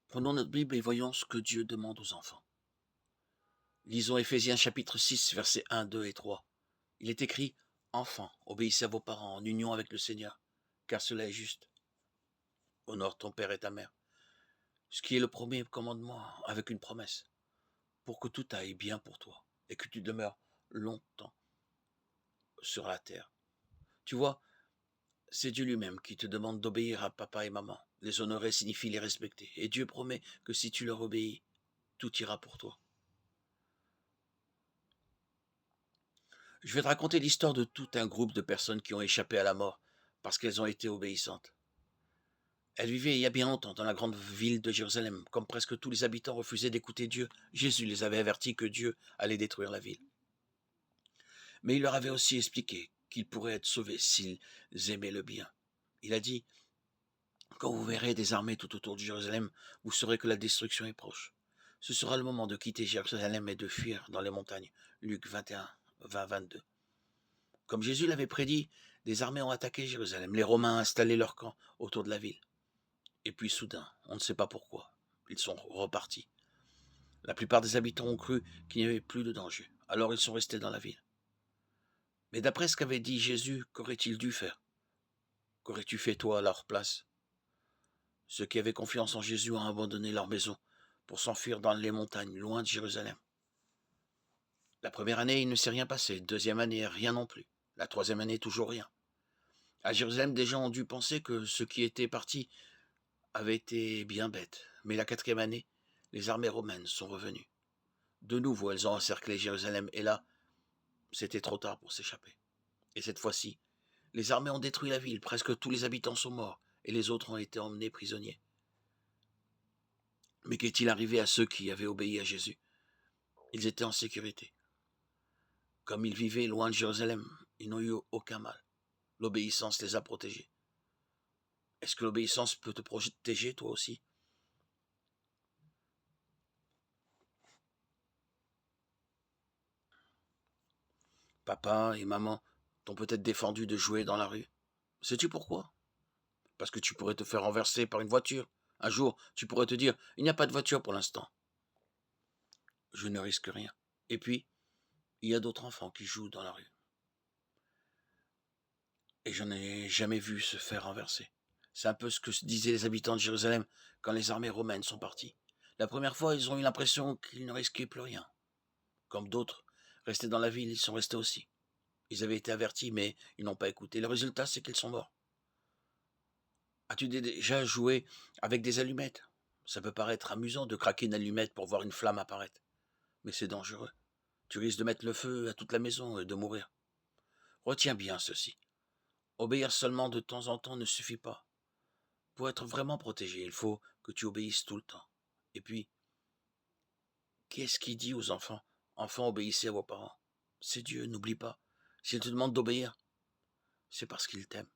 Prenons notre Bible et voyons ce que Dieu demande aux enfants. Lisons Éphésiens chapitre 6, versets 1, 2 et 3. Il est écrit « Enfants, obéissez à vos parents en union avec le Seigneur, car cela est juste. Honore ton père et ta mère. » Ce qui est le premier commandement avec une promesse, pour que tout aille bien pour toi et que tu demeures longtemps sur la terre. Tu vois, c'est Dieu lui-même qui te demande d'obéir à papa et maman. Les honorer signifie les respecter. Et Dieu promet que si tu leur obéis, tout ira pour toi. Je vais te raconter l'histoire de tout un groupe de personnes qui ont échappé à la mort parce qu'elles ont été obéissantes. Elles vivaient il y a bien longtemps dans la grande ville de Jérusalem. Comme presque tous les habitants refusaient d'écouter Dieu, Jésus les avait avertis que Dieu allait détruire la ville. Mais il leur avait aussi expliqué qu'ils pourraient être sauvés s'ils aimaient le bien. Il a dit « Quand vous verrez des armées tout autour de Jérusalem, vous saurez que la destruction est proche. Ce sera le moment de quitter Jérusalem et de fuir dans les montagnes. » Luc 21, 20-22. Comme Jésus l'avait prédit, des armées ont attaqué Jérusalem. Les Romains installaient leur camp autour de la ville. Et puis soudain, on ne sait pas pourquoi, ils sont repartis. La plupart des habitants ont cru qu'il n'y avait plus de danger. Alors ils sont restés dans la ville. Mais d'après ce qu'avait dit Jésus, qu'aurait-il dû faire? Qu'aurais-tu fait toi à leur place? Ceux qui avaient confiance en Jésus ont abandonné leur maison pour s'enfuir dans les montagnes, loin de Jérusalem. La première année, il ne s'est rien passé. Deuxième année, rien non plus. La troisième année, toujours rien. À Jérusalem, des gens ont dû penser que ceux qui étaient partis avaient été bien bêtes. Mais la quatrième année, les armées romaines sont revenues. De nouveau, elles ont encerclé Jérusalem et là, c'était trop tard pour s'échapper. Et cette fois-ci, les armées ont détruit la ville. Presque tous les habitants sont morts et les autres ont été emmenés prisonniers. Mais qu'est-il arrivé à ceux qui avaient obéi à Jésus? Ils étaient en sécurité. Comme ils vivaient loin de Jérusalem, ils n'ont eu aucun mal. L'obéissance les a protégés. Est-ce que l'obéissance peut te protéger toi aussi? Papa et maman t'ont peut-être défendu de jouer dans la rue. Sais-tu pourquoi? Parce que tu pourrais te faire renverser par une voiture. Un jour, tu pourrais te dire, il n'y a pas de voiture pour l'instant. Je ne risque rien. Et puis, il y a d'autres enfants qui jouent dans la rue. Et je n'ai jamais vu se faire renverser. C'est un peu ce que disaient les habitants de Jérusalem quand les armées romaines sont parties. La première fois, ils ont eu l'impression qu'ils ne risquaient plus rien. Comme d'autres, restés dans la ville, ils sont restés aussi. Ils avaient été avertis, mais ils n'ont pas écouté. Le résultat, c'est qu'ils sont morts. As-tu déjà joué avec des allumettes? Ça peut paraître amusant de craquer une allumette pour voir une flamme apparaître, mais c'est dangereux. Tu risques de mettre le feu à toute la maison et de mourir. Retiens bien ceci. Obéir seulement de temps en temps ne suffit pas. Pour être vraiment protégé, il faut que tu obéisses tout le temps. Et puis, qu'est-ce qu'il dit aux enfants? Enfants, obéissez à vos parents. C'est Dieu, n'oublie pas. S'il te demande d'obéir, c'est parce qu'il t'aime.